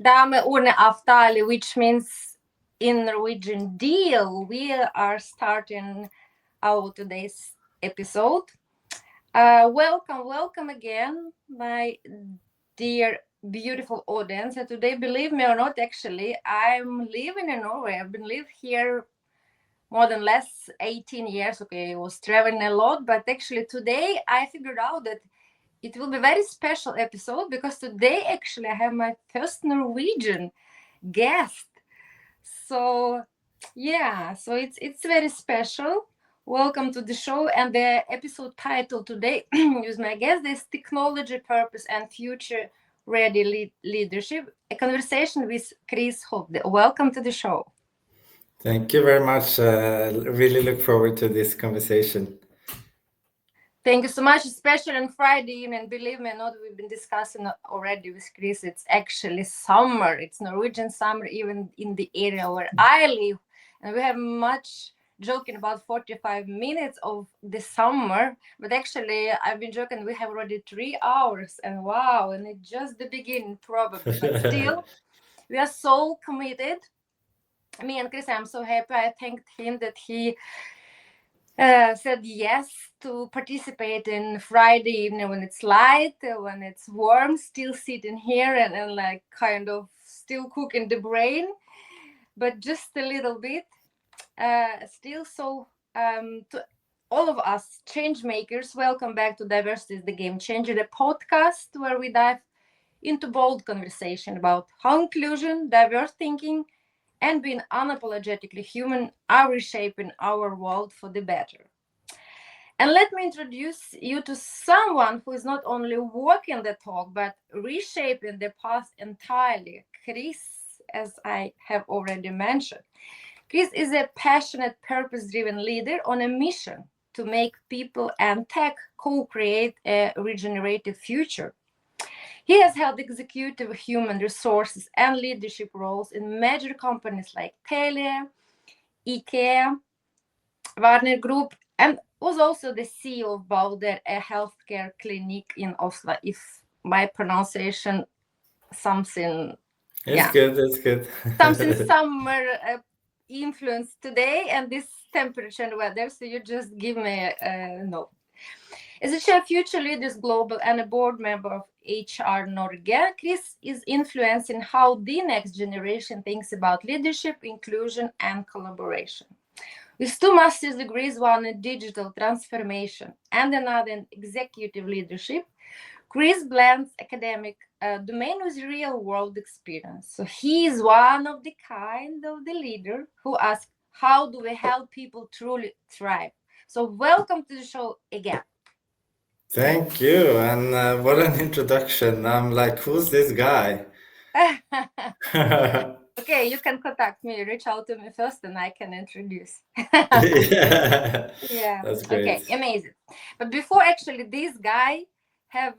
Dame une avtale, which means in Norwegian deal. We are starting our today's episode. Welcome again, my dear beautiful audience. And today, believe me or not, actually, I'm living in Norway. I've been living here more than less 18 years. Okay, I was traveling a lot, but actually today I figured out that it will be a very special episode because today actually I have my first Norwegian guest. So yeah, so it's very special. Welcome to the show, and the episode title today is my guest is Technology, Purpose and Future Ready Leadership, a conversation with Chris Hovde. Welcome to the show. Thank you very much. Really look forward to this conversation. Thank you so much, especially on Friday evening. Believe me or not, we've been discussing already with Chris. It's actually summer. It's Norwegian summer, even in the area where I live. And we have much joking about 45 minutes of the summer. But actually, I've been joking, we have already 3 hours. And wow, and it's just the beginning, probably. But still, we are so committed. Me and Chris, I'm so happy. I thanked him that he said yes to participate in Friday evening when it's light, when it's warm, still sitting here and like kind of still cooking the brain, but just a little bit. Still, so to all of us change makers, welcome back to Diversity is the Game Changer, the podcast where we dive into bold conversation about how inclusion, diverse thinking, and being unapologetically human are reshaping our world for the better. And let me introduce you to someone who is not only walking the talk, but reshaping the path entirely. Chris, as I have already mentioned. Chris is a passionate, purpose-driven leader on a mission to make people and tech co-create a regenerative future. He has held executive human resources and leadership roles in major companies like Telia, IKEA, Varner Group, and was also the CEO of Balder, a healthcare clinic in Oslo. If my pronunciation something, It's yeah, good. It's good. something summer influence today and this temperature and weather. So you just give me a note. As a chair Future Leaders Global and a board member of HR Norge, Chris is influencing how the next generation thinks about leadership, inclusion, and collaboration. With 2 master's degrees, one in digital transformation and another in executive leadership, Chris blends academic domain with real-world experience. So he is one of the kind of the leader who asks, how do we help people truly thrive? So welcome to the show again. Thank you. And what an introduction. I'm like, who's this guy? Okay, you can contact me, reach out to me first, and I can introduce. Yeah, Yeah. that's Okay, great. amazing. But before actually this guy have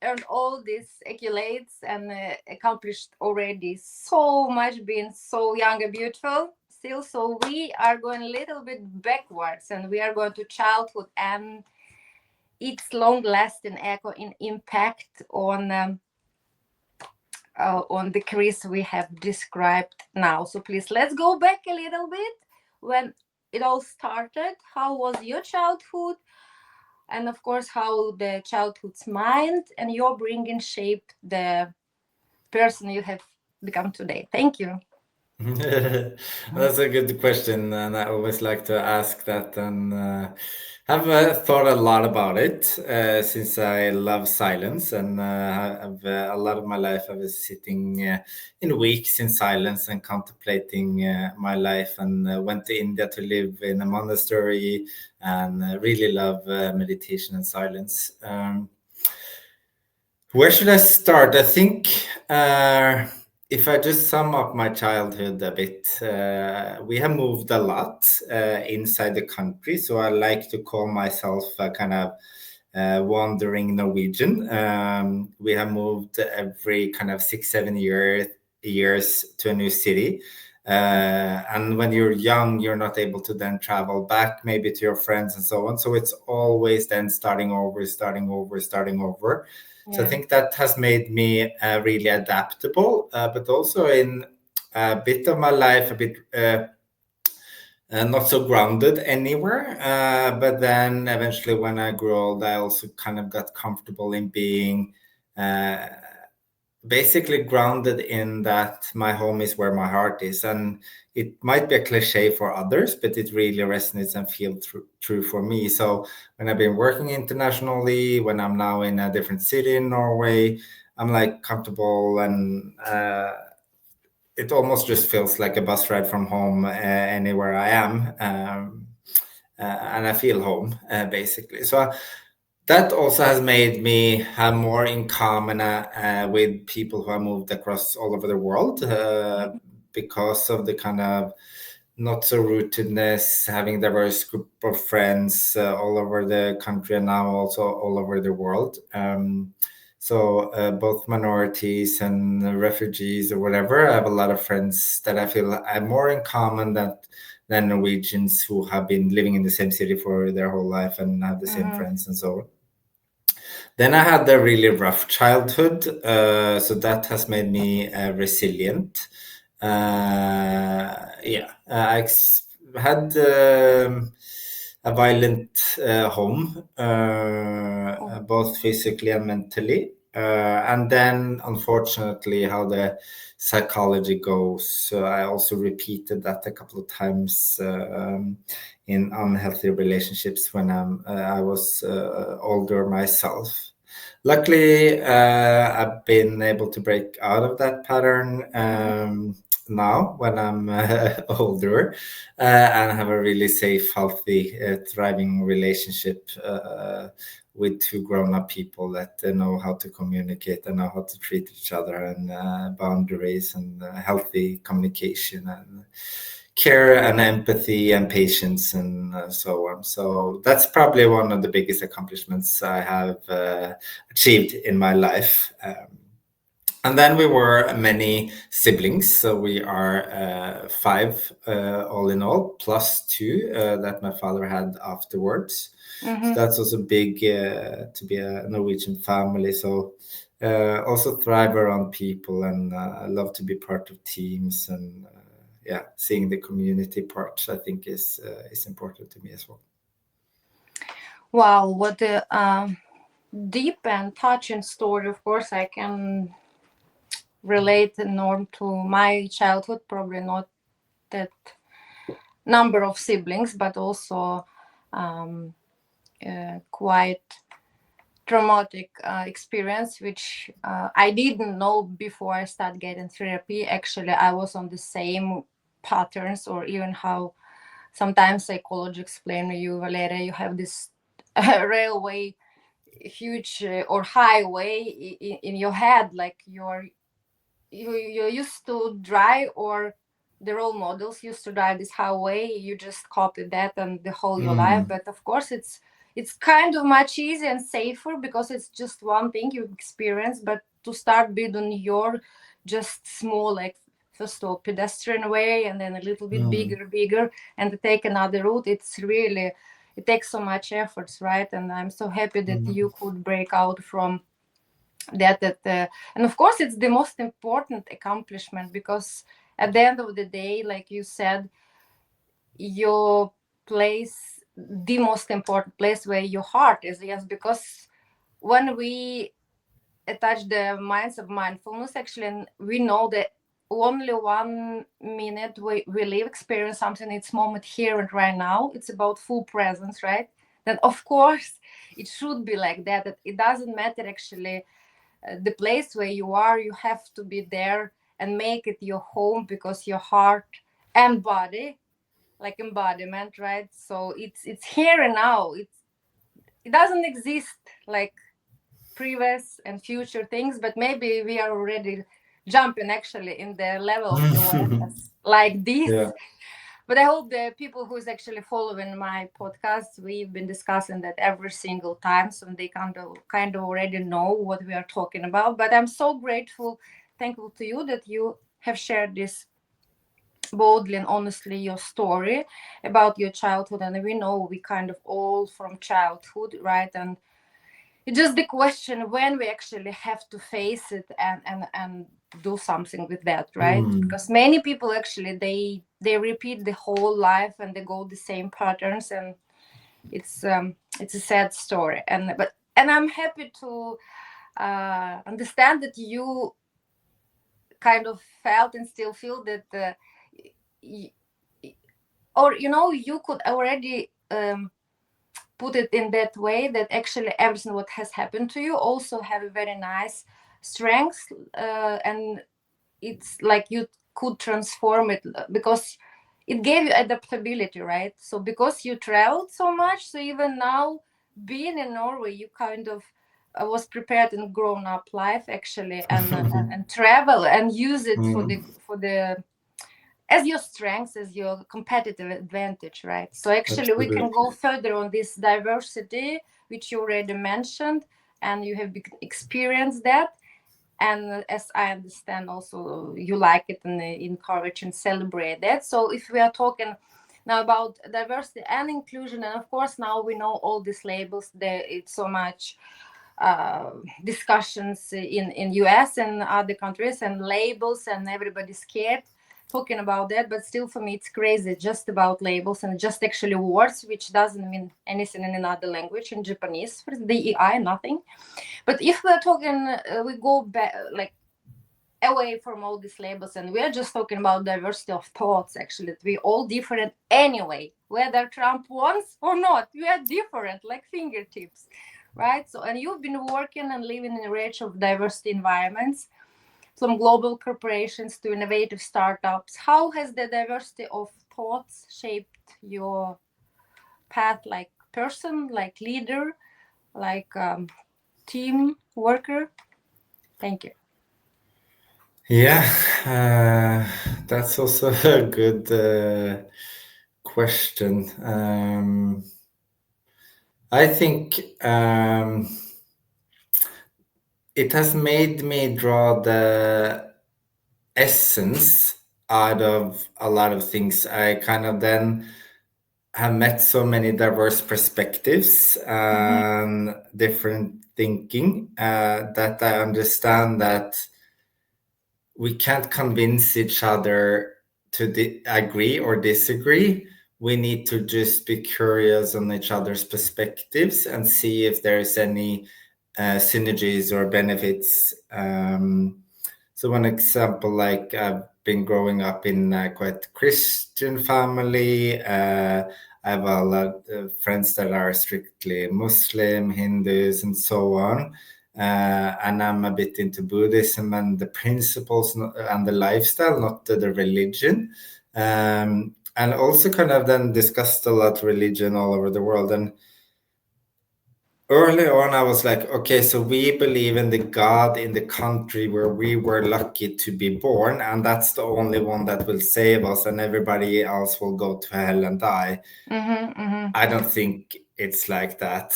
earned all these accolades and accomplished already so much, being so young and beautiful still. So we are going a little bit backwards, and we are going to childhood and its long-lasting echo in impact on the Chris we have described now. So please, let's go back a little bit when it all started. How was your childhood? And of course, how the childhood's mind and your bringing shaped the person you have become today. Thank you. That's a good question, and I always like to ask that. And have thought a lot about it since I love silence, and a lot of my life I was sitting in weeks in silence and contemplating my life, and went to India to live in a monastery, and really love meditation and silence. Where should I start? I think if I just sum up my childhood a bit, we have moved a lot inside the country. So I like to call myself a kind of wandering Norwegian. We have moved every kind of 6, 7 years to a new city. And when you're young, you're not able to then travel back maybe to your friends and so on. So it's always then starting over, starting over, starting over. So I think that has made me really adaptable, but also in a bit of my life, a bit not so grounded anywhere. But then eventually when I grew old, I also kind of got comfortable in being basically grounded in that my home is where my heart is. And it might be a cliche for others, but it really resonates and feels true for me. So when I've been working internationally, when I'm now in a different city in Norway, I'm like comfortable, and it almost just feels like a bus ride from home anywhere I am. And I feel home, basically. So that also has made me have more in common with people who have moved across all over the world, because of the kind of not so rootedness, having diverse group of friends all over the country and now also all over the world. So both minorities and refugees or whatever, I have a lot of friends that I feel I have more in common than Norwegians who have been living in the same city for their whole life and have the same friends and so on. Then I had a really rough childhood, so that has made me resilient. I had a violent home, both physically and mentally. And then, unfortunately, how the psychology goes, I also repeated that a couple of times in unhealthy relationships when I was older myself. Luckily, I've been able to break out of that pattern now when I'm older, and have a really safe, healthy, thriving relationship with two grown-up people that know how to communicate and know how to treat each other, and boundaries and healthy communication and care and empathy and patience and so on. So that's probably one of the biggest accomplishments I have achieved in my life. And then we were many siblings, so we are 5 all in all, plus 2 that my father had afterwards. So that's also big to be a Norwegian family. So also thrive around people, and I love to be part of teams, and seeing the community part, I think is important to me as well. Wow, what a deep and touching story. Of course, I can relate Norm to my childhood. Probably not that number of siblings, but also quite traumatic experience, which I didn't know before I started getting therapy. Actually, I was on the same patterns, or even how sometimes psychology explain to you, Valeria, you have this railway, huge or highway in your head, like you used to drive, or the role models used to drive this highway. You just copy that and the whole your life. But of course, it's kind of much easier and safer because it's just one thing you experience. But to start building your just small, like first of all pedestrian way, and then a little bit bigger, and to take another route, it's really, it takes so much efforts, right? And I'm so happy that you could break out from that and of course it's the most important accomplishment, because at the end of the day, like you said, your place, the most important place where your heart is. Yes, because when we attach the minds of mindfulness, actually, and we know that only 1 minute we live, experience something, it's moment here and right now, it's about full presence, right? Then of course it should be like that, that it doesn't matter actually the place where you are, you have to be there and make it your home, because your heart and body, like embodiment, right? So it's here and now. It doesn't exist like previous and future things, but maybe we are already jumping actually in the level of the awareness like this. Yeah. But I hope the people who's actually following my podcast, we've been discussing that every single time, so they kind of already know what we are talking about. But I'm so grateful, thankful to you that you have shared this boldly and honestly, your story about your childhood. And we know we kind of all from childhood, right? And just the question when we actually have to face it and do something with that, right? Because many people actually they repeat the whole life and they go the same patterns, and it's a sad story. And I'm happy to understand that you kind of felt and still feel that or you could already put it in that way, that actually everything what has happened to you also have a very nice strength, and it's like you could transform it because it gave you adaptability, right? So because you traveled so much, so even now being in Norway, you kind of was prepared in grown up life actually, and travel and use it for the as your strength, as your competitive advantage, right? So actually we can go further on this diversity, which you already mentioned, and you have experienced that. And as I understand, also you like it and encourage and celebrate that. So if we are talking now about diversity and inclusion, and of course now we know all these labels, there it's so much discussions in US and other countries and labels, and everybody's scared talking about that. But still, for me, it's crazy just about labels and just actually words, which doesn't mean anything in another language. In Japanese, for DEI, nothing. But if we're talking, we go back like away from all these labels, and we're just talking about diversity of thoughts, actually, that we're all different anyway, whether Trump wants or not. We are different like fingertips, right? So, and you've been working and living in a range of diversity environments, from global corporations to innovative startups. How has the diversity of thoughts shaped your path, like person, like leader, like team worker? Thank you. Yeah, that's also a good question. I think it has made me draw the essence out of a lot of things. I kind of then have met so many diverse perspectives and different thinking that I understand that we can't convince each other to agree or disagree. We need to just be curious on each other's perspectives and see if there's any synergies or benefits. So one example, like I've been growing up in quite Christian family. I have a lot of friends that are strictly Muslim, Hindus, and so on. And I'm a bit into Buddhism and the principles and the lifestyle, not the religion. And also kind of then discussed a lot religion all over the world. And early on, I was like, okay, so we believe in the God in the country where we were lucky to be born, and that's the only one that will save us, and everybody else will go to hell and die. I don't think it's like that.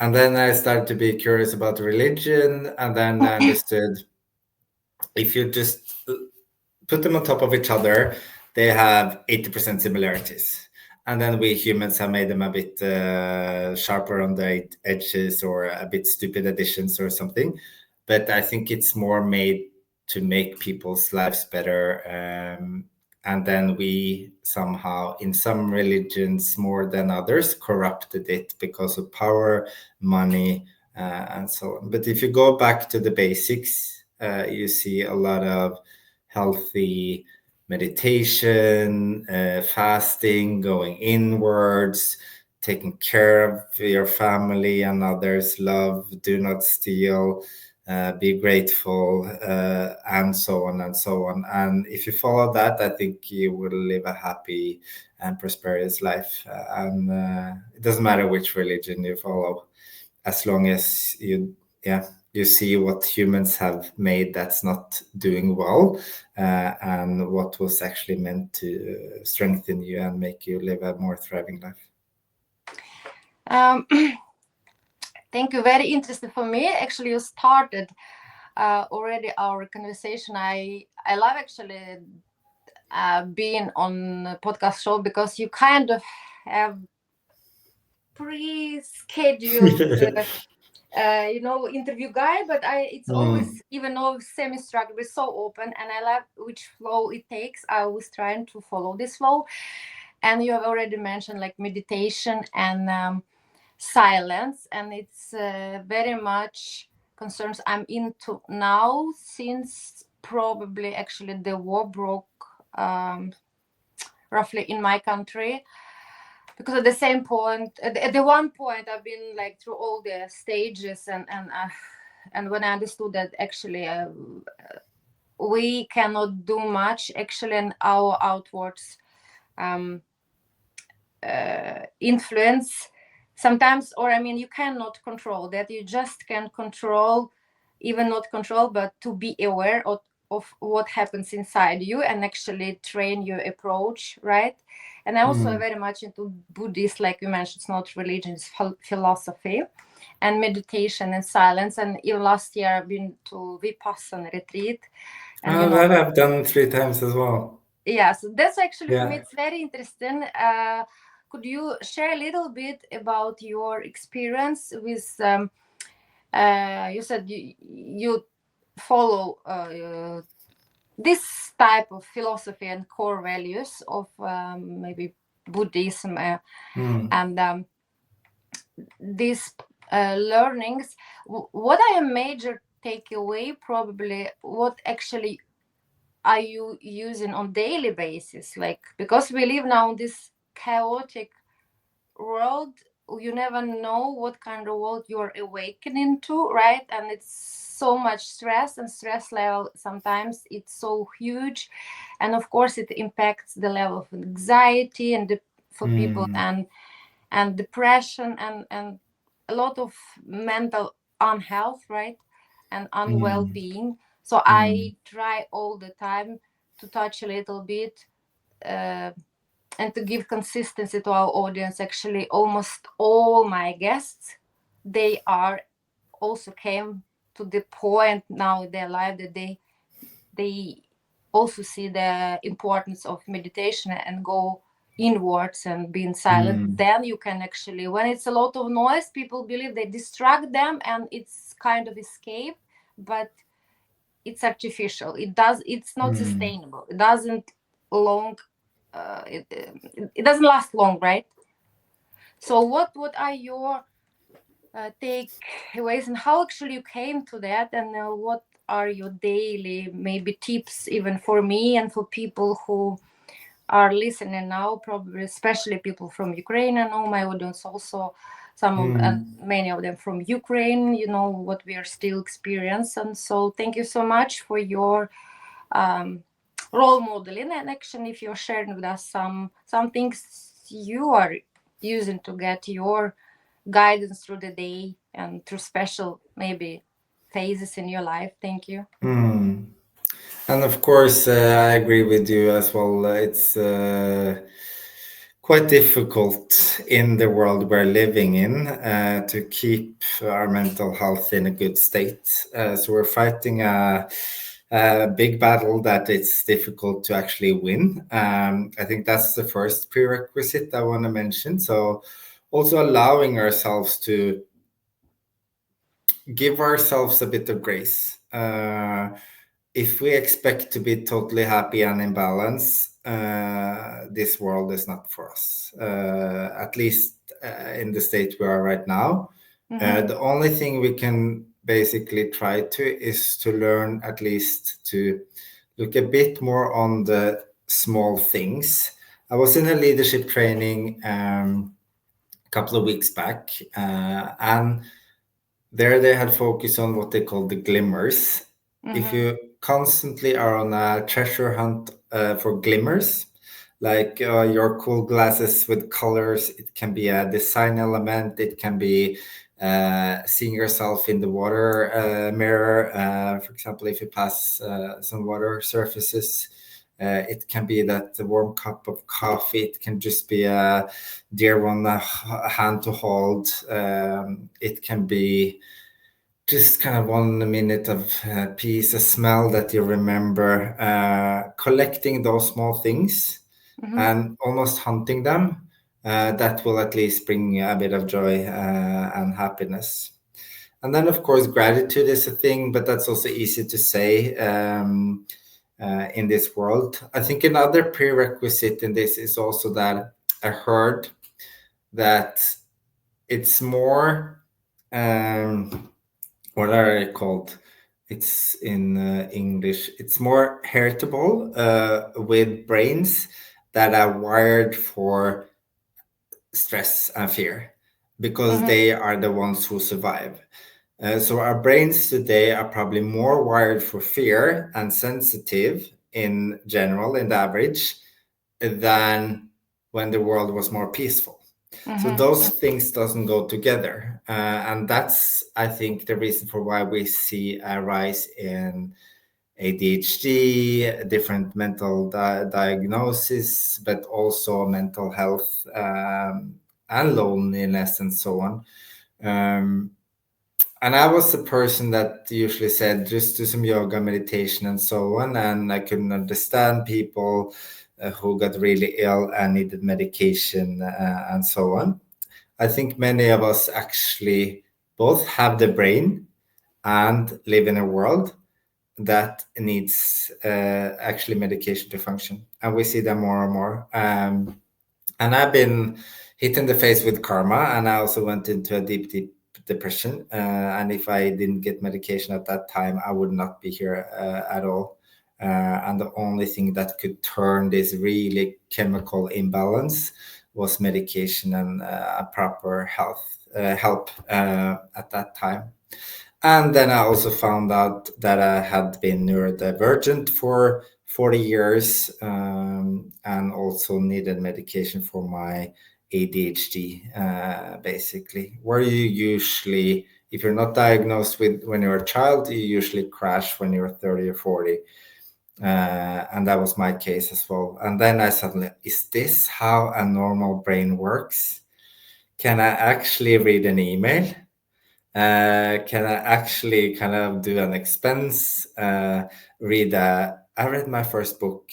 And then I started to be curious about religion, and then I understood if you just put them on top of each other, they have 80% similarities. And then we humans have made them a bit sharper on the edges or a bit stupid additions or something. But I think it's more made to make people's lives better. And then we somehow, in some religions more than others, corrupted it because of power, money, and so on. But if you go back to the basics, you see a lot of healthy meditation, fasting, going inwards, taking care of your family and others, love, do not steal, be grateful, and so on and so on. And if you follow that, I think you will live a happy and prosperous life. And it doesn't matter which religion you follow, as long as you see what humans have made that's not doing well, and what was actually meant to strengthen you and make you live a more thriving life. Thank you. Very interesting for me. Actually, you started already our conversation. I love actually being on a podcast show because you kind of have pre-scheduled interview guy, but it's always, even though semi-structured, it's so open, and I love which flow it takes. I was trying to follow this flow, and you have already mentioned like meditation and silence, and it's very much concerns I'm into now, since probably actually the war broke roughly in my country. Because at the same point, at the one point, I've been like through all the stages, and when I understood that actually we cannot do much actually in our outwards influence sometimes, or I mean, you cannot control that. You just can control, even not control, but to be aware of what happens inside you and actually train your approach, right? And I also very much into Buddhist, like you mentioned, it's not religion, it's philosophy and meditation and silence. And even last year I've been to Vipassana retreat. And that I've done 3 times as well. Yeah, so that's actually for me, it's very interesting. Could you share a little bit about your experience with, you said you follow this type of philosophy and core values of maybe Buddhism and these learnings. What are your major takeaway, probably, what actually are you using on daily basis? Like, because we live now in this chaotic world, you never know what kind of world you're awakening to, right? And it's so much stress, and stress level sometimes it's so huge, and of course it impacts the level of anxiety and for people and depression and a lot of mental unhealth, right? And unwell-being. So I try all the time to touch a little bit and to give consistency to our audience. Actually, almost all my guests, they are also came to the point now in their life that they also see the importance of meditation and go inwards and being silent. Then you can actually, when it's a lot of noise, people believe they distract them and it's kind of escape, but it's artificial. It's not sustainable. It doesn't long. It doesn't last long, right? So what are your takeaways, and how actually you came to that, and what are your daily maybe tips, even for me and for people who are listening now, probably especially people from Ukraine. I know my audience also, many of them from Ukraine, what we are still experiencing. So thank you so much for your role modeling, and actually if you're sharing with us some things you are using to get your guidance through the day and through special maybe phases in your life. Thank you. And of course, I agree with you as well. It's quite difficult in the world we're living in to keep our mental health in a good state. So we're fighting a big battle that it's difficult to actually win. I think that's the first prerequisite I want to mention. So also allowing ourselves to give ourselves a bit of grace. If we expect to be totally happy and in balance, this world is not for us, at least in the state we are right now. The only thing we can basically try to is to learn at least to look a bit more on the small things. I was in a leadership training a couple of weeks back, and there they had focused on what they call the glimmers. If you constantly are on a treasure hunt for glimmers, like your cool glasses with colors, it can be a design element, it can be seeing yourself in the water mirror. For example, if you pass some water surfaces, it can be that warm cup of coffee. It can just be a dear one, a hand to hold. It can be just kind of 1 minute of peace, a smell that you remember. Collecting those small things and almost hunting them that will at least bring a bit of joy and happiness. And then, of course, gratitude is a thing, but that's also easy to say in this world. I think another prerequisite in this is also that I heard that it's more, what are they called? It's in English. It's more heritable with brains that are wired for stress and fear because they are the ones who survive. So our brains today are probably more wired for fear and sensitive in general, in the average, than when the world was more peaceful. So those things doesn't go together, and that's, I think, the reason for why we see a rise in ADHD, different mental diagnosis, but also mental health and loneliness and so on. And I was the person that usually said, just do some yoga, meditation, and so on. And I couldn't understand people who got really ill and needed medication and so on. I think many of us actually both have the brain and live in a world that needs actually medication to function. And we see that more and more. And I've been hit in the face with karma, and I also went into a deep depression. And if I didn't get medication at that time, I would not be here at all. And the only thing that could turn this really chemical imbalance was medication and proper help at that time. And then I also found out that I had been neurodivergent for 40 years and also needed medication for my ADHD, basically. Where you usually, if you're not diagnosed with when you're a child, you usually crash when you're 30 or 40. And that was my case as well. And then I suddenly, is this how a normal brain works? Can I actually read an email? Can I actually kind of do an expense? I read my first book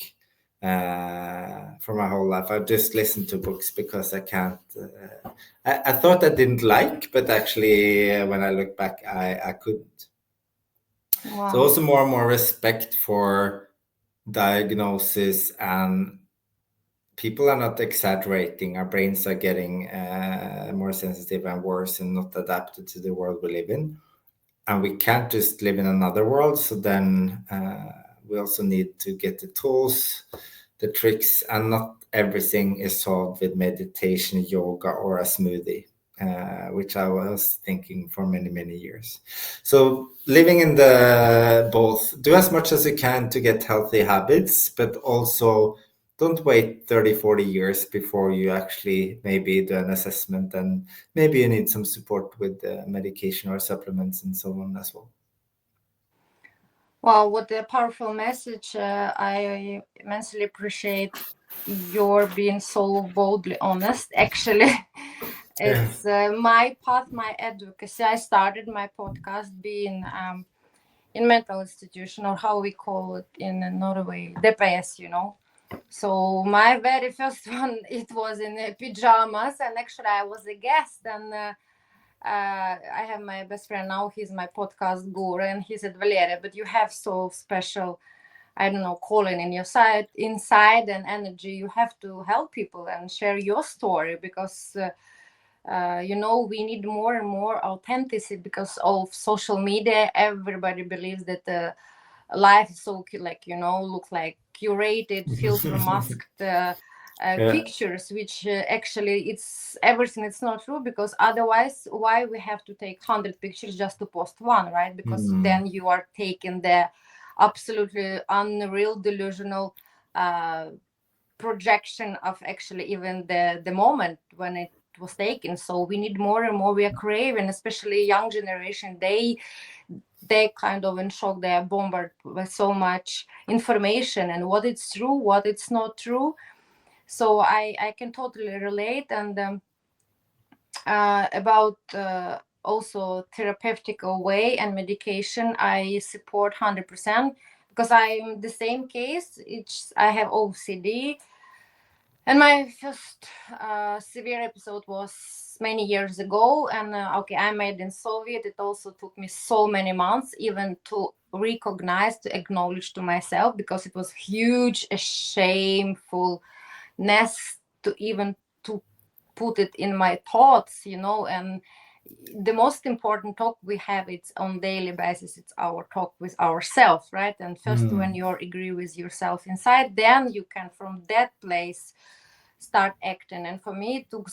for my whole life. I've just listened to books because I can't. I thought I didn't like, but actually, when I look back, I couldn't. Wow. So also more and more respect for diagnosis, and people are not exaggerating. Our brains are getting more sensitive and worse and not adapted to the world we live in. And we can't just live in another world. So then we also need to get the tools, the tricks, and not everything is solved with meditation, yoga, or a smoothie, which I was thinking for many, many years. So living in the both, do as much as you can to get healthy habits, but also don't wait 30, 40 years before you actually maybe do an assessment, and maybe you need some support with medication or supplements and so on as well. Wow, what a powerful message. I immensely appreciate your being so boldly honest. Actually, it's my path, my advocacy. I started my podcast being in mental institution, or how we call it in Norway, DPS, So my very first one, it was in pajamas, and actually I was a guest, and I have my best friend now, he's my podcast guru, and he said, Valeria, but you have so special, I don't know, calling in your side, inside and energy. You have to help people and share your story, because we need more and more authenticity because of social media. Everybody believes that life is so look like curated, filter masked pictures, which actually it's everything. It's not true, because otherwise why we have to take 100 pictures just to post one, right? Because then you are taking the absolutely unreal delusional projection of actually even the moment when it was taken. So we need more and more. We are craving, especially young generation, they kind of in shock. They are bombarded with so much information, and what it's true, what it's not true. So I can totally relate. And about also therapeutic way and medication, I support 100%, because I'm the same case. I have OCD, And my first severe episode was many years ago. And okay, I made in Soviet. It also took me so many months even to recognize, to acknowledge to myself, because it was huge, a shamefulness to even to put it in my thoughts, and the most important talk we have, it's on daily basis, it's our talk with ourselves, right? And first, when you agree with yourself inside, then you can from that place start acting. And for me it took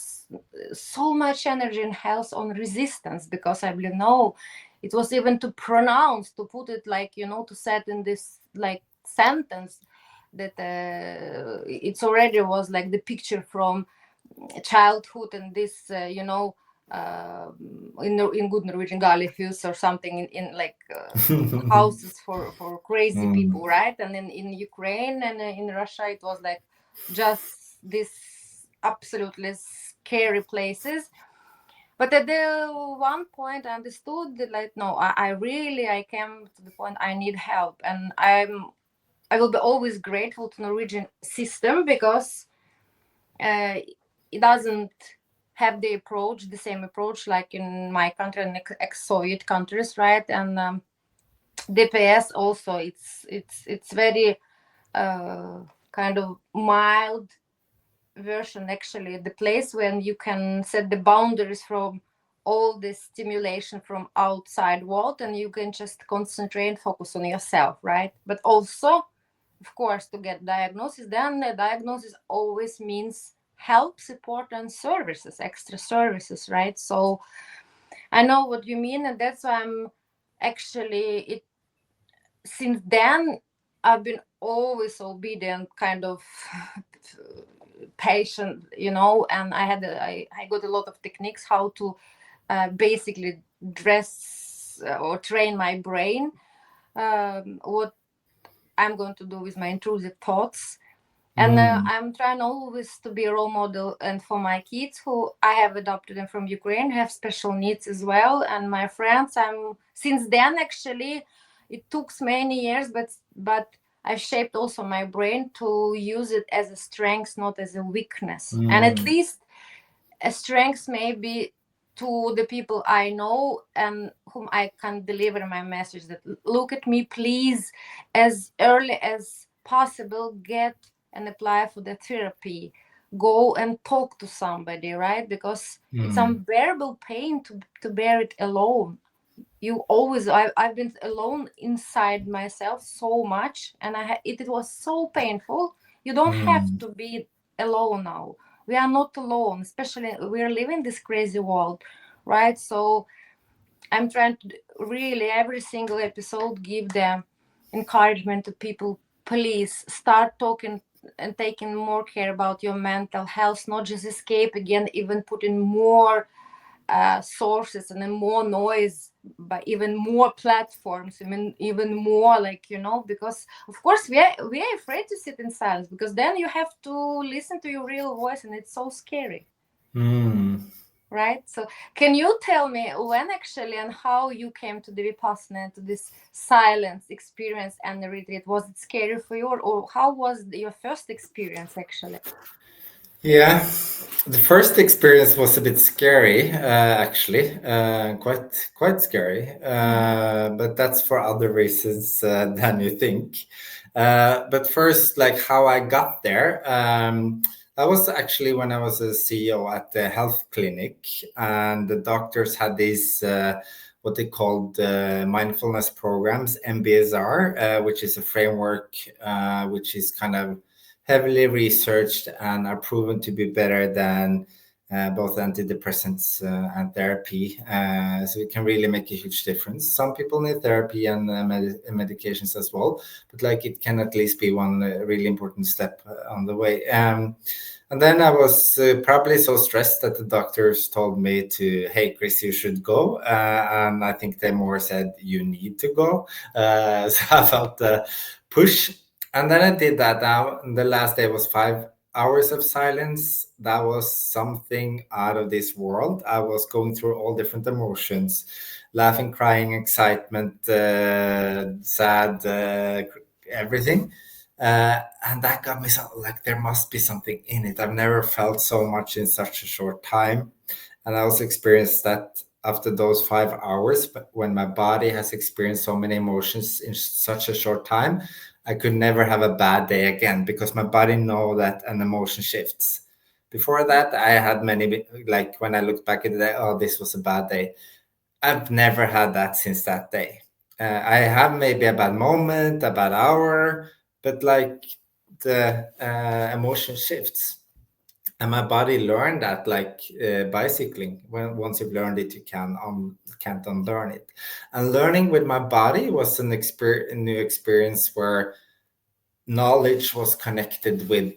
so much energy and health on resistance, because I believe, no, it was even to pronounce, to put it like, to set in this like sentence that it's already was like the picture from childhood, and this in good Norwegian galihus or something, in like houses for crazy people, right? And in Ukraine and in Russia it was like just this absolutely scary places. But at the one point I understood that, like, no, I came to the point I need help, and I will be always grateful to Norwegian system, because it doesn't have the same approach like in my country and ex-Soviet countries, right? And DPS also, it's very kind of mild version, actually, the place when you can set the boundaries from all this stimulation from outside world, and you can just concentrate and focus on yourself, right? But also, of course, to get diagnosis, then the diagnosis always means help, support, and services, extra services, right? So I know what you mean, and that's why I'm actually it. Since then, I've been always obedient, kind of patient, and I got a lot of techniques how to basically dress or train my brain, what I'm going to do with my intrusive thoughts. And I'm trying always to be a role model, and for my kids who I have adopted them from Ukraine, have special needs as well, and my friends. Since then, actually, it took many years, but I shaped also my brain to use it as a strength, not as a weakness, and at least a strength maybe to the people I know and whom I can deliver my message that look at me, please, as early as possible, get and apply for the therapy. Go and talk to somebody, right? Because it's unbearable pain to bear it alone. I've been alone inside myself so much, and it was so painful. You don't have to be alone now. We are not alone, especially we are living this crazy world, right? So I'm trying to really every single episode give them encouragement to people. Please start talking and taking more care about your mental health, not just escape again, even put in more sources and then more noise by even more platforms, even more, like, because of course we are afraid to sit in silence, because then you have to listen to your real voice, and it's so scary. Right? So can you tell me when actually and how you came to the Vipassana, to this silence experience and the retreat? Was it scary for you, or how was your first experience actually? Yeah, the first experience was a bit scary, actually, quite scary. But that's for other reasons than you think. But first, like how I got there, that was actually when I was a CEO at the health clinic, and the doctors had these what they called mindfulness programs, MBSR, which is a framework which is kind of heavily researched and are proven to be better than both antidepressants and therapy. So it can really make a huge difference. Some people need therapy and medications as well, but like it can at least be one really important step on the way. And then I was probably so stressed that the doctors told me to, hey, Chris, you should go. And I think they more said, you need to go. So I felt the push. And then I did that. Now, the last day was 5 hours of silence. That was something out of this world. I was going through all different emotions, laughing, crying, excitement, sad, everything. And that got me so like there must be something in it. I've never felt so much in such a short time. And I also experienced that after those 5 hours, but when my body has experienced so many emotions in such a short time, I could never have a bad day again because my body know that an emotion shifts. Before that, I had many, like when I look back at the day, oh, this was a bad day. I've never had that since that day. I have maybe a bad moment, a bad hour, but like the emotion shifts. And my body learned that, like bicycling. When once you've learned it, you can't unlearn it. And learning with my body was a new experience where knowledge was connected with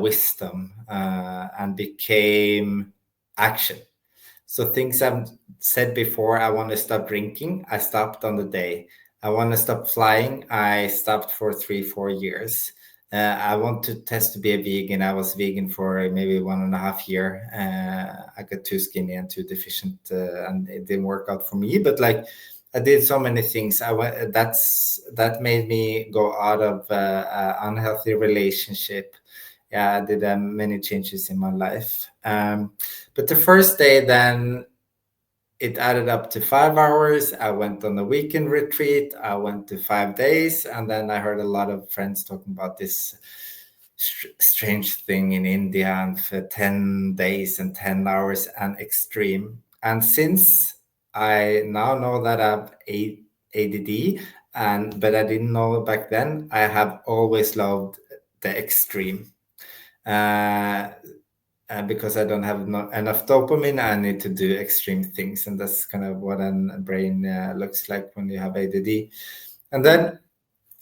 wisdom and became action. So things I've said before, I want to stop drinking, I stopped on the day. I want to stop flying, I stopped for 3, 4 years. I want to test to be a vegan. I was vegan for maybe 1.5 year. I got too skinny and too deficient, and it didn't work out for me. But like, I did so many things. That made me go out of unhealthy relationship. Yeah, I did many changes in my life. But the first day, then it added up to 5 hours. I went on a weekend retreat. I went to 5 days, and then I heard a lot of friends talking about this strange thing in India and for 10 days and 10 hours and extreme. And since I now know that I have ADD, but I didn't know back then, I have always loved the extreme. Because I don't have enough dopamine, I need to do extreme things, and that's kind of what a brain looks like when you have ADD. And then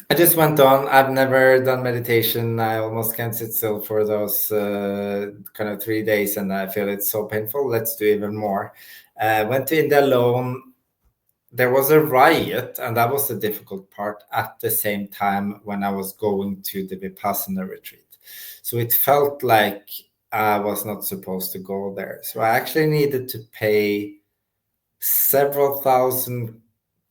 I just went on. I've never done meditation. I almost can't sit still for those kind of 3 days, and I feel it's so painful. Let's do even more. Went to India alone. There was a riot, and that was the difficult part at the same time when I was going to the Vipassana retreat. So it felt like I was not supposed to go there. So I actually needed to pay several thousand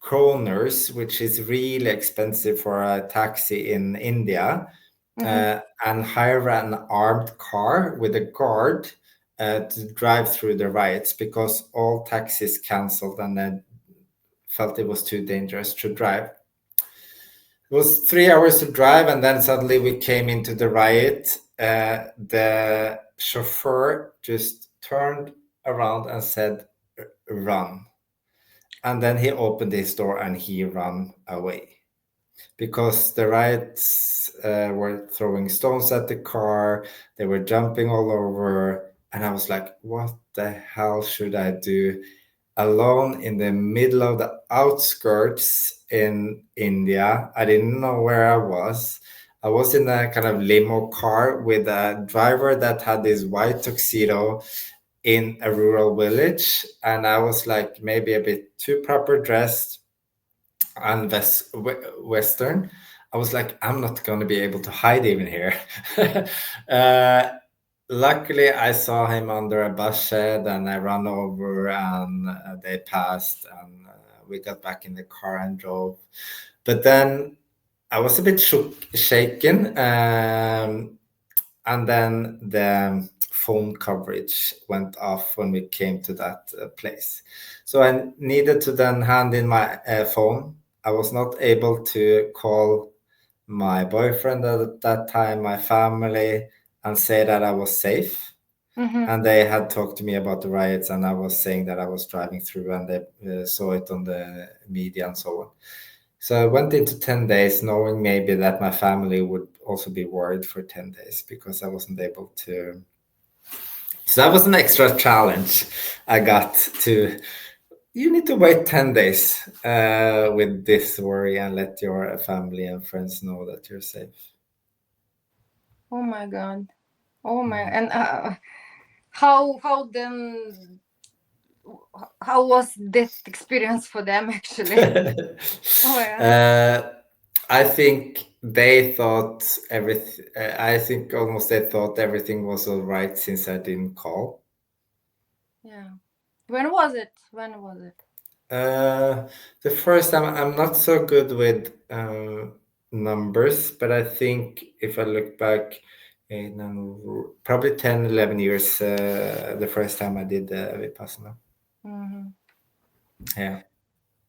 kroners, which is really expensive for a taxi in India, and hire an armed car with a guard to drive through the riots because all taxis canceled and then felt it was too dangerous to drive. It was 3 hours to drive, and then suddenly we came into the riot. The chauffeur just turned around and said, "Run." And then he opened his door and he ran away because the riots were throwing stones at the car. They were jumping all over. And I was like, what the hell should I do alone in the middle of the outskirts in India? I didn't know where I was. I was in a kind of limo car with a driver that had this white tuxedo in a rural village, and I was like maybe a bit too proper dressed and Western. I was like, I'm not going to be able to hide even here. uh, Luckily, I saw him under a bus shed, and I ran over, and they passed, and we got back in the car and drove. But then I was a bit shaken. And then the phone coverage went off when we came to that place. So I needed to then hand in my phone. I was not able to call my boyfriend at that time, my family, and say that I was safe. And they had talked to me about the riots, and I was saying that I was driving through, and they saw it on the media and so on. So I went into 10 days knowing maybe that my family would also be worried for 10 days because I wasn't able to. So that was an extra challenge I got to. You need to wait 10 days with this worry and let your family and friends know that you're safe. Oh my God. Oh my. And how then? How was that experience for them actually? Oh yeah. I think they thought everything. I think almost they thought everything was all right since I didn't call. Yeah. When was it? When was it? The first time, I'm not so good with numbers, but I think if I look back, probably 10, 11 years, the first time I did Vipassana. Mm-hmm. Yeah.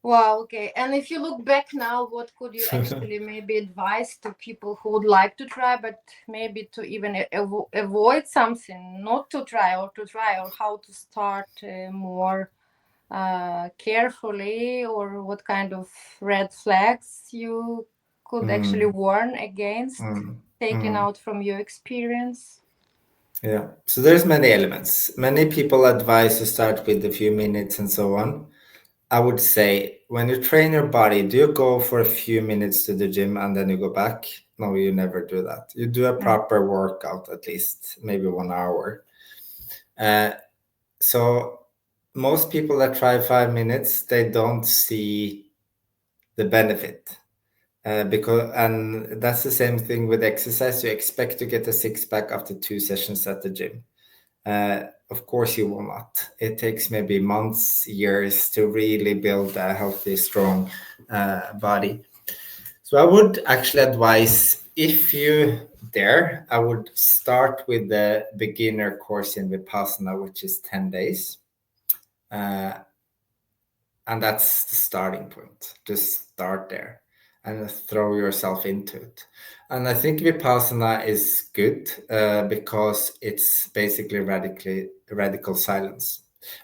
Wow, okay. And if you look back now, what could you actually maybe advise to people who would like to try, but maybe to even avoid something, not to try, or how to start more carefully, or what kind of red flags you could actually warn against, taking out from your experience? Yeah. So there's many elements. Many people advise to start with a few minutes and so on. I would say when you train your body, do you go for a few minutes to the gym and then you go back? No, you never do that. You do a proper workout, at least maybe 1 hour. So most people that try 5 minutes, they don't see the benefit. And that's the same thing with exercise. You expect to get a six-pack after 2 sessions at the gym. Of course, you will not. It takes maybe months, years to really build a healthy, strong body. So I would actually advise, if you dare, I would start with the beginner course in Vipassana, which is 10 days. And that's the starting point. Just start there and throw yourself into it. And I think Vipassana is good because it's basically radical silence.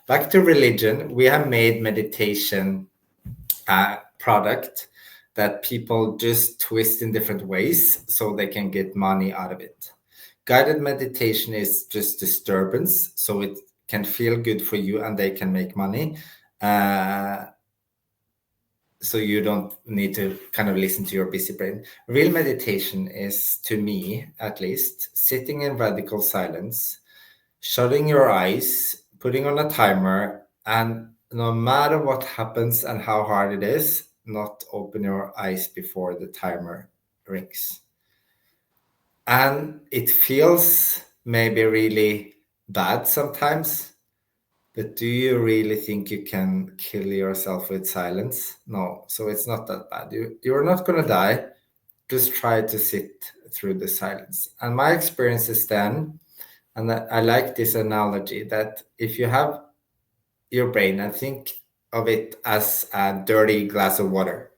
Back to religion, we have made meditation a product that people just twist in different ways so they can get money out of it. Guided meditation is just disturbance, so it can feel good for you and they can make money. So you don't need to kind of listen to your busy brain. Real meditation is, to me at least, sitting in radical silence, shutting your eyes, putting on a timer, and no matter what happens and how hard it is, not open your eyes before the timer rings. And it feels maybe really bad sometimes. But do you really think you can kill yourself with silence? No, so it's not that bad. You're not going to die. Just try to sit through the silence. And my experience is then, and I like this analogy, that if you have your brain and think of it as a dirty glass of water,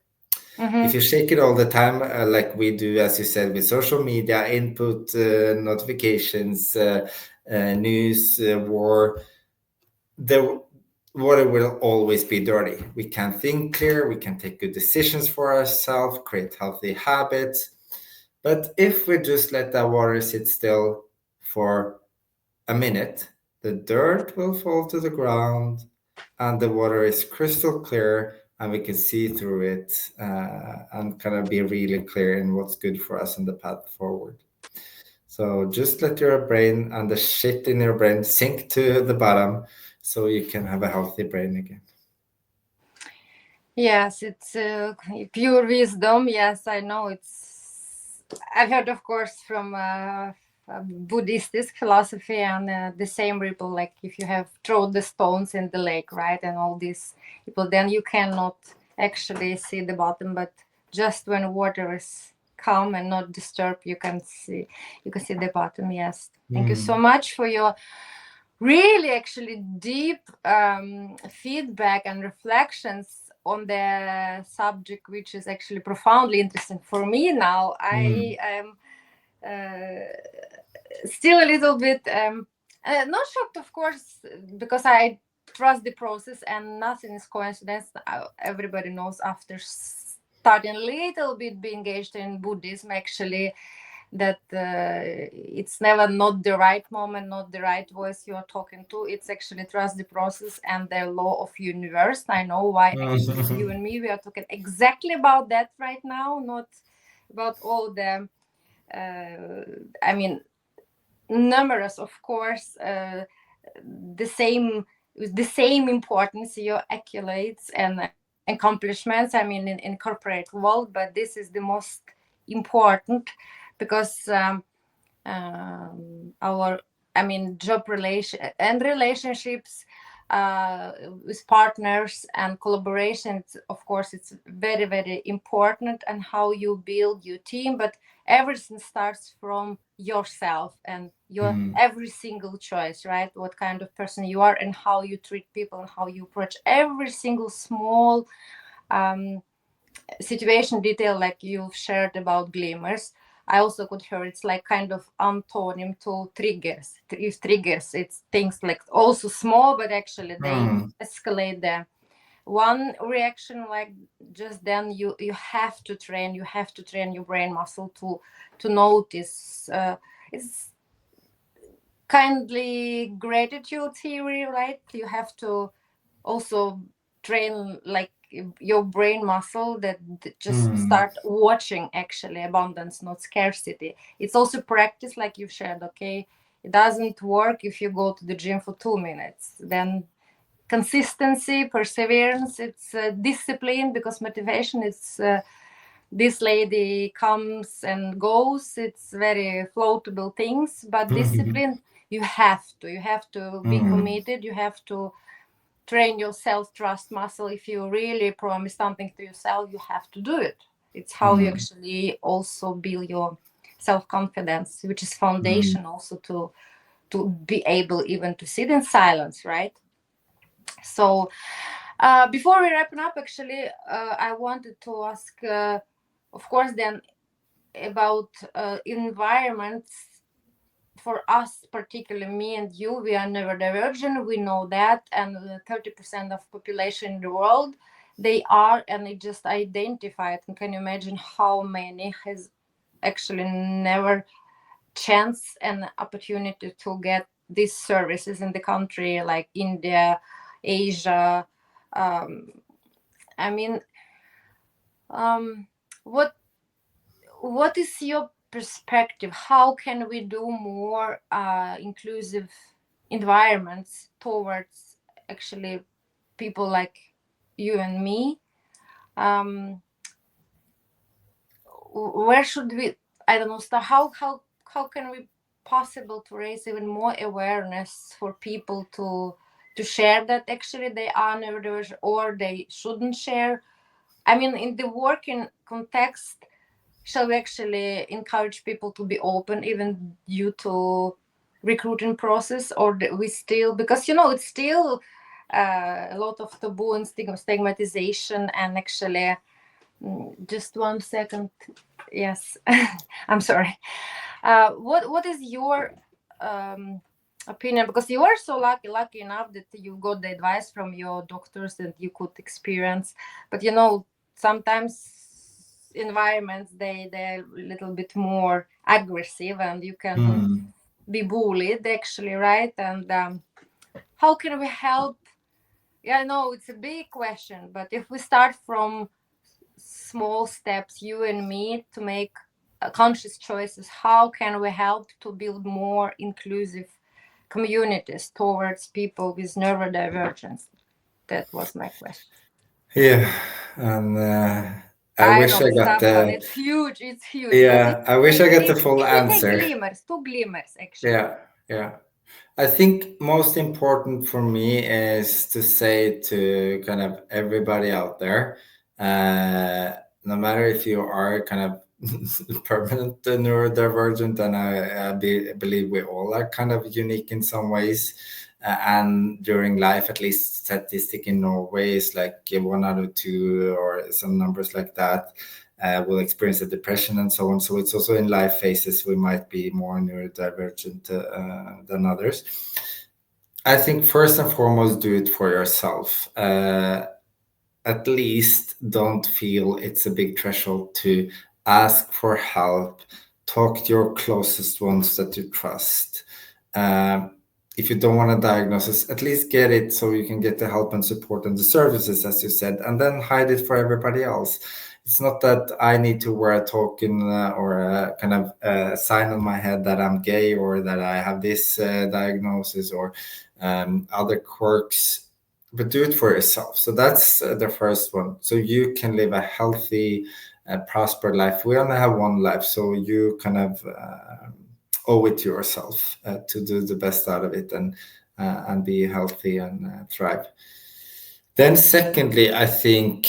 if you shake it all the time, like we do, as you said, with social media, input, notifications, news, war, the water will always be dirty. We can think clear, we can take good decisions for ourselves, create healthy habits. But if we just let that water sit still for a minute, the dirt will fall to the ground and the water is crystal clear and we can see through it and kind of be really clear in what's good for us and the path forward. So just let your brain and the shit in your brain sink to the bottom so you can have a healthy brain again. Yes, it's pure wisdom. Yes, I know. I've heard, of course, from Buddhist philosophy, and the same ripple, like if you have thrown the stones in the lake, right, and all these people, then you cannot actually see the bottom. But just when water is calm and not disturbed, you can see the bottom. Yes. Thank you so much for your really actually deep feedback and reflections on the subject, which is actually profoundly interesting for me now. I am still a little bit not shocked, of course, because I trust the process and nothing is coincidence. Everybody knows after starting a little bit be engaged in Buddhism, actually, that it's never not the right moment, not the right voice you're talking to. It's actually trust the process and the law of universe. I know why actually you and me, we are talking exactly about that right now, not about all the numerous, of course, the same importance, your accolades and accomplishments, in corporate world, but this is the most important because our job relationships with partners and collaboration. Of course, it's very, very important, and how you build your team. But everything starts from yourself and your every single choice, right? What kind of person you are and how you treat people and how you approach every single small situation detail, like you've shared about glimmers. I also could hear it's like kind of antonym to triggers. If triggers, it's things like also small, but actually they escalate the one reaction. Like just then you have to train. You have to train your brain muscle to notice. It's kindly gratitude theory, right? You have to also train like your brain muscle that just start watching actually abundance, not scarcity. It's also practice, like you shared. Okay, it doesn't work if you go to the gym for 2 minutes. Then consistency, perseverance, it's discipline, because motivation is this lady comes and goes. It's very floatable things. But discipline, you have to be committed. You have to train your self-trust muscle. If you really promise something to yourself, you have to do it. It's how you actually also build your self-confidence, which is foundation also to be able even to sit in silence, right? So before we wrap up, actually, I wanted to ask, of course, then about environments. For us, particularly me and you, we are neurodivergent. We know that, and 30% of population in the world, they are, and it just identified. And can you imagine how many has actually never chance and opportunity to get these services in the country, like India, Asia? I mean, what is your perspective? How can we do more inclusive environments towards actually people like you and me? Where should we, I don't know, start? How can we possible to raise even more awareness for people to share that actually they are neurodivergent, or they shouldn't share? I mean, in the working context, shall we actually encourage people to be open even due to recruiting process, or we still, because it's still a lot of taboo and stigmatization, and actually just 1 second. Yes. I'm sorry. What is your opinion, because you are so lucky enough that you got the advice from your doctors and you could experience, but sometimes environments, they're a little bit more aggressive, and you can be bullied actually, right? And how can we help? Yeah, I know it's a big question, but if we start from small steps, you and me, to make conscious choices, how can we help to build more inclusive communities towards people with neurodivergence? That was my question. Yeah, and I I wish know I it's got tough one. the It's huge. It's huge. But yeah, I wish I got the full if we take answer. glimmers, two glimmers actually. Yeah. I think most important for me is to say to kind of everybody out there, no matter if you are kind of permanent neurodivergent, and I believe we all are kind of unique in some ways. And during life, at least statistic in Norway is like 1 out of 2 or some numbers like that will experience a depression and so on. So it's also in life phases we might be more neurodivergent than others. I think first and foremost, do it for yourself. At least don't feel it's a big threshold to ask for help. Talk to your closest ones that you trust. If you don't want a diagnosis, at least get it so you can get the help and support and the services, as you said, and then hide it for everybody else. It's not that I need to wear a token or a kind of sign on my head that I'm gay or that I have this diagnosis or other quirks, but do it for yourself. So that's the first one. So you can live a healthy, prosperous life. We only have one life, so you kind of owe it to yourself to do the best out of it and and be healthy and thrive. Then secondly, I think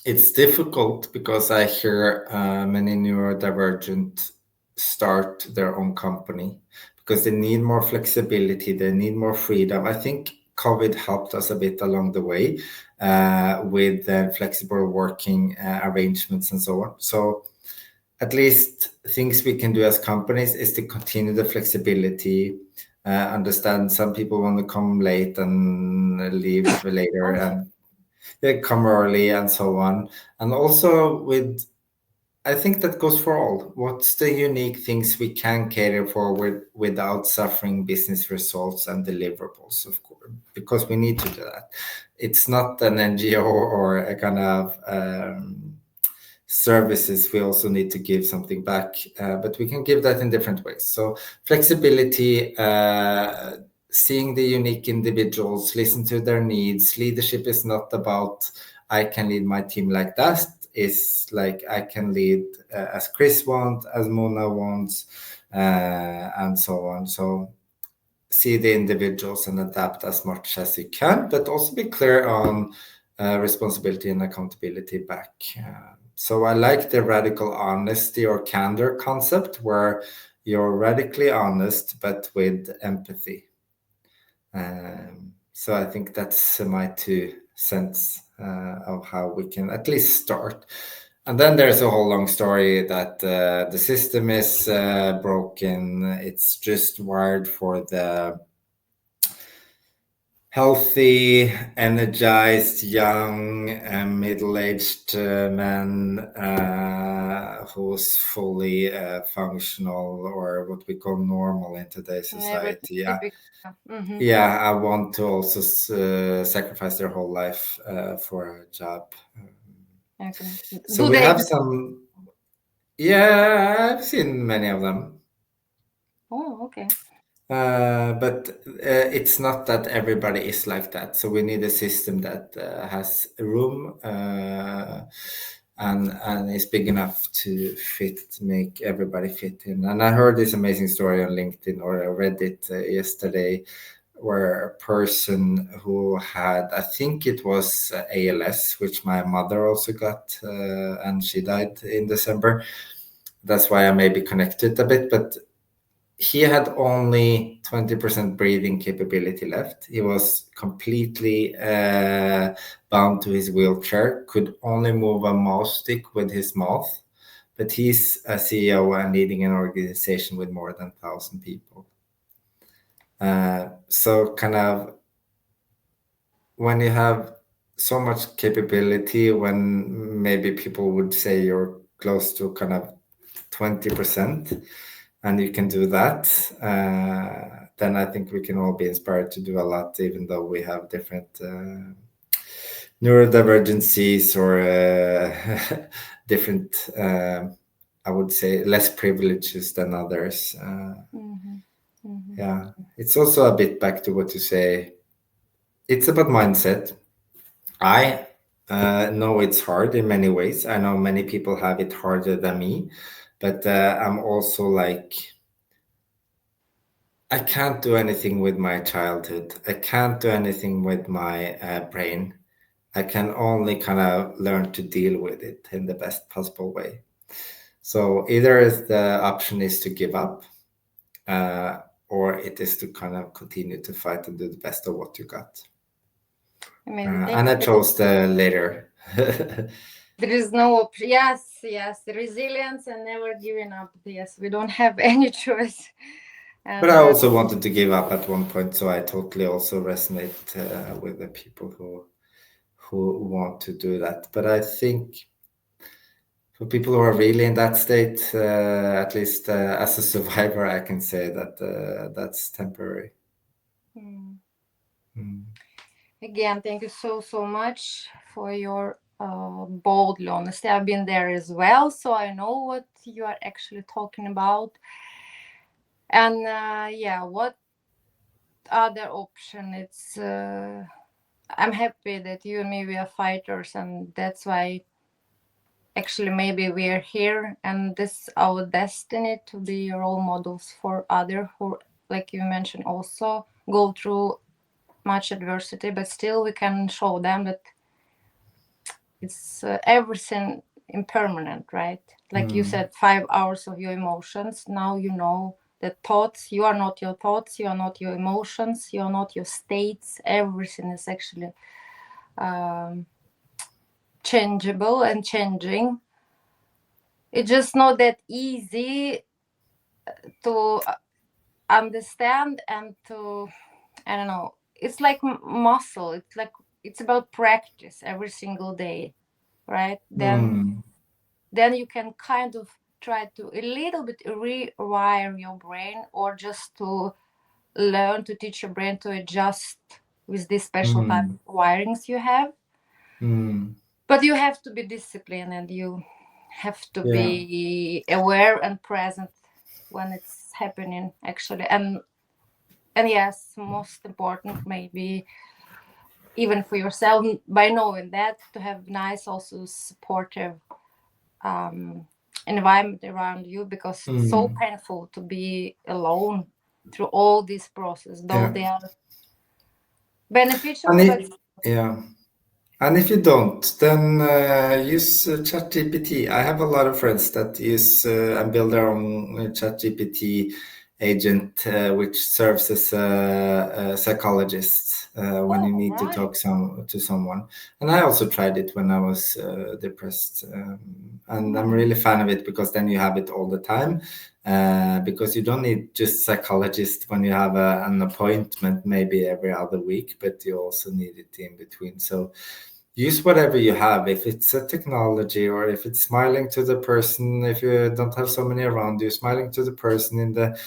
it's difficult because I hear many neurodivergent start their own company because they need more flexibility, they need more freedom. I think COVID helped us a bit along the way with flexible working arrangements and so on. So at least things we can do as companies is to continue the flexibility, understand some people want to come late and leave later, and they come early and so on. And also I think that goes for all. What's the unique things we can cater for without suffering business results and deliverables, of course, because we need to do that. It's not an NGO or a kind of services. We also need to give something back, but we can give that in different ways. So flexibility, seeing the unique individuals, listen to their needs. Leadership is not about I can lead my team like that. It's like I can lead as Chris wants, as Mona wants, and so on. So see the individuals and adapt as much as you can, but also be clear on responsibility and accountability back. So I like the radical honesty or candor concept where you're radically honest, but with empathy. So I think that's my 2 cents of how we can at least start. And then there's a whole long story that the system is broken. It's just wired for the healthy, energized, young, middle-aged man who's fully functional, or what we call normal in today's society. Yeah, I want to also sacrifice their whole life for a job. Okay. So we have some. Yeah, I've seen many of them. Oh, okay. But it's not that everybody is like that. So we need a system that has room and is big enough to make everybody fit in. And I heard this amazing story on LinkedIn, or I read it yesterday, where a person who had, I think it was ALS, which my mother also got, and she died in December. That's why I may be connected a bit, but he had only 20% breathing capability left. He was completely bound to his wheelchair, could only move a mouse stick with his mouth, but he's a CEO and leading an organization with more than 1,000 people. So kind of when you have so much capability, when maybe people would say you're close to kind of 20%, and you can do that, then I think we can all be inspired to do a lot, even though we have different neurodivergencies or different, I would say, less privileges than others. Yeah, it's also a bit back to what you say. It's about mindset. I know it's hard in many ways. I know many people have it harder than me, but I'm also like, I can't do anything with my childhood. I can't do anything with my brain. I can only kind of learn to deal with it in the best possible way. So either the option is to give up, or it is to kind of continue to fight and do the best of what you got. And I chose the later. There is no option. Yes, resilience and never giving up. Yes, we don't have any choice. And but I also wanted to give up at one point, so I totally also resonate with the people who want to do that. But I think for people who are really in that state, at least as a survivor, I can say that that's temporary. Again, thank you so much for your bold honesty. I've been there as well, so I know what you are actually talking about. And what other option? It's I'm happy that you and me, we are fighters, and that's why actually maybe we're here, and this is our destiny to be role models for others who like you mentioned, also go through much adversity, but still we can show them that it's everything impermanent, right? Like you said, 5 hours of your emotions. Now you know that thoughts, you are not your thoughts, you are not your emotions, you are not your states. Everything is actually changeable and changing. It's just not that easy to understand and to, I don't know, it's like muscle. It's like, it's about practice every single day, right? Then you can kind of try to a little bit rewire your brain, or just to learn to teach your brain to adjust with these special type of wirings you have. But you have to be disciplined, and you have to be aware and present when it's happening, actually. And yes, most important, maybe even for yourself, by knowing that, to have nice, also supportive environment around you, because it's so painful to be alone through all this process, though they are beneficial. And if you don't, then use ChatGPT. I have a lot of friends that use and build their own ChatGPT agent, which serves as a psychologist when you need to talk to someone. And I also tried it when I was depressed. And I'm really fan of it, because then you have it all the time. Because you don't need just psychologist when you have an appointment maybe every other week, but you also need it in between. So use whatever you have, if it's a technology, or if it's smiling to the person, if you don't have so many around you, smiling to the person in the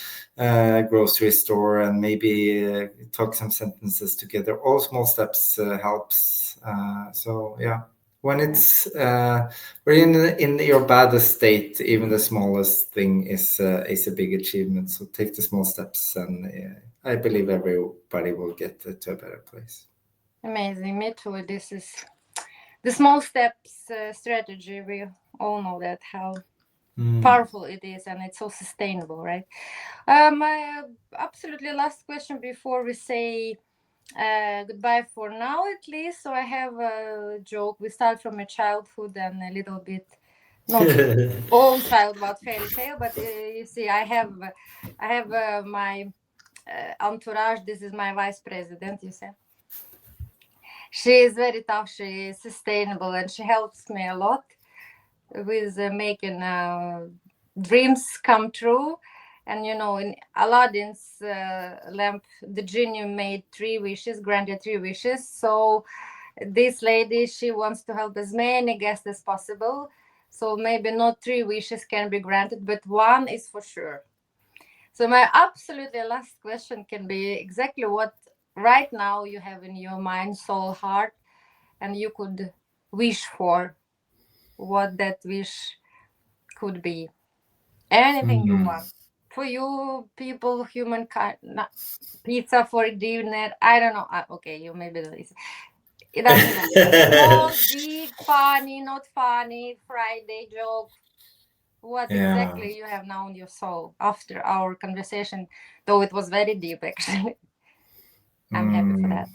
grocery store, and maybe talk some sentences together. All small steps helps. So yeah, when it's we're in your baddest state, even the smallest thing is a big achievement. So take the small steps, and I believe everybody will get to a better place. Amazing. Me too. This is the small steps strategy. We all know that, how powerful it is, and it's so sustainable, right? My absolutely last question before we say goodbye for now, at least. So I have a joke. We start from a childhood and a little bit, not all child about fairy tale, but you see, I have my entourage. This is my vice president, you see. She is very tough, she is sustainable, and she helps me a lot with making dreams come true. And in Aladdin's lamp, the genie made 3 wishes, granted 3 wishes. So this lady, she wants to help as many guests as possible. So maybe not 3 wishes can be granted, but 1 is for sure. So my absolutely last question can be exactly what right now you have in your mind, soul, heart, and you could wish for, what that wish could be. Anything you want. For you, people, humankind, pizza for dinner, I don't know. Okay, you maybe it doesn't matter. Small, big, funny, not funny, Friday joke. What exactly you have now in your soul after our conversation, though it was very deep, actually. I'm happy for that.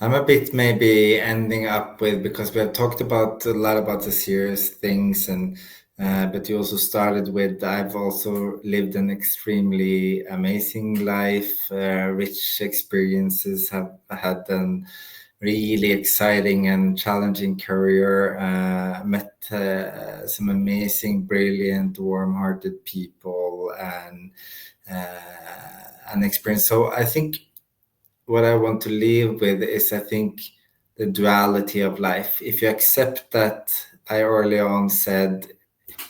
I'm a bit maybe ending up with, because we have talked about a lot about the serious things, and but you also started with, I've also lived an extremely amazing life, rich experiences, have had an really exciting and challenging career, met some amazing, brilliant, warm-hearted people, and an experience. So I think what I want to leave with is, I think, the duality of life. If you accept that, I early on said,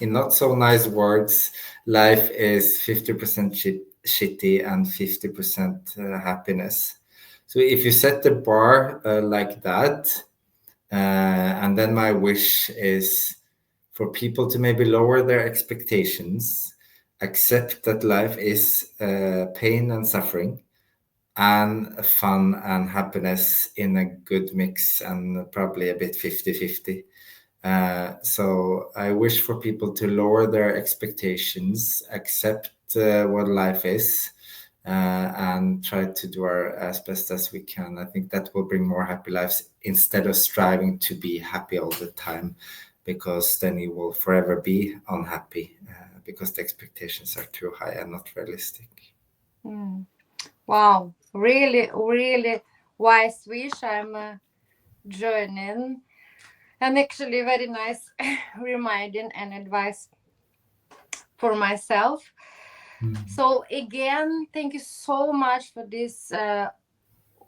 in not so nice words, life is 50% shitty and 50% happiness. So if you set the bar like that, and then my wish is for people to maybe lower their expectations, accept that life is pain and suffering, and fun and happiness in a good mix, and probably a bit 50-50. So I wish for people to lower their expectations, accept what life is, and try to do our as best as we can. I think that will bring more happy lives instead of striving to be happy all the time, because then you will forever be unhappy because the expectations are too high and not realistic. Wow, really, really wise wish. I'm joining, and actually very nice reminding and advice for myself. So again, thank you so much for this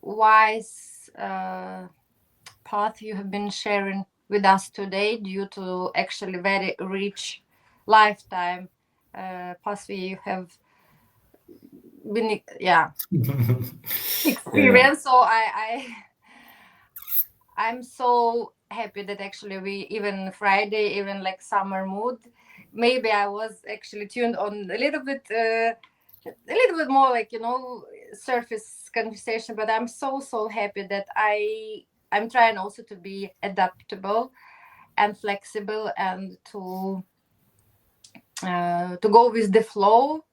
wise path you have been sharing with us today, due to actually very rich lifetime path you have been experience. So I'm so happy that actually we, even Friday, even like summer mood, maybe I was actually tuned on a little bit more like, surface conversation, but I'm so happy that I'm trying also to be adaptable and flexible, and to go with the flow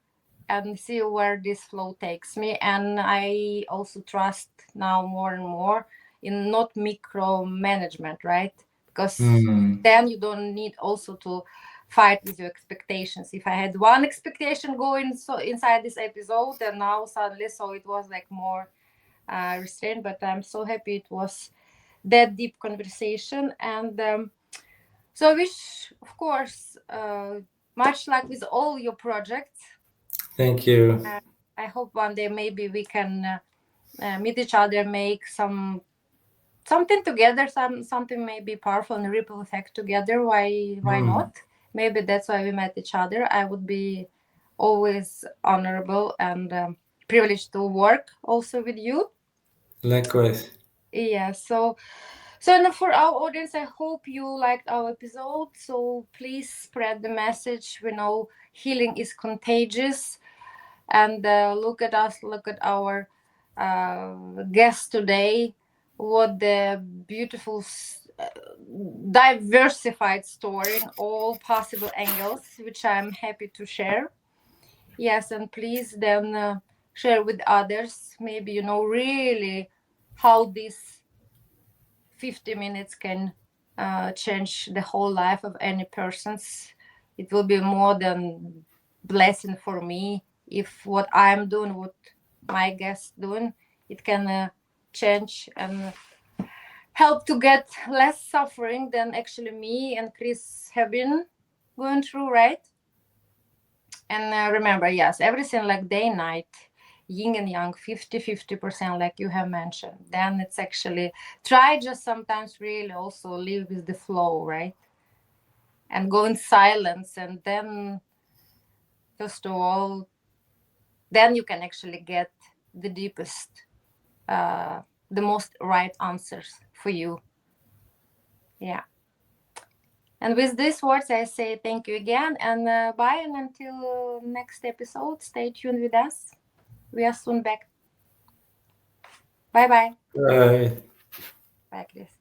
and see where this flow takes me. And I also trust now more and more in not micromanagement, right? Because then you don't need also to fight with your expectations. If I had one expectation going so inside this episode, and now suddenly, so it was like more restrained. But I'm so happy it was that deep conversation. And so I wish, of course, much luck with all your projects. Thank you. I hope one day maybe we can meet each other, make something together, something maybe powerful and ripple effect together. Why not? Maybe that's why we met each other. I would be always honorable and privileged to work also with you. Likewise. Yeah. So now for our audience, I hope you liked our episode. So please spread the message. We know healing is contagious. And look at us, look at our guest today. What the beautiful diversified story in all possible angles, which I'm happy to share. Yes, and please then share with others, maybe really how this 50 minutes can change the whole life of any person's. It will be more than blessing for me if what I'm doing, what my guests doing, it can change and help to get less suffering than actually me and Chris have been going through, right? And remember, yes, everything like day night, yin and yang, 50% like you have mentioned. Then it's actually try just sometimes really also live with the flow, right? And go in silence, and then first of all, then you can actually get the deepest, the most right answers for you. Yeah. And with these words, I say thank you again, and bye. And until next episode, stay tuned with us. We are soon back. Bye-bye. Bye. Bye, Chris.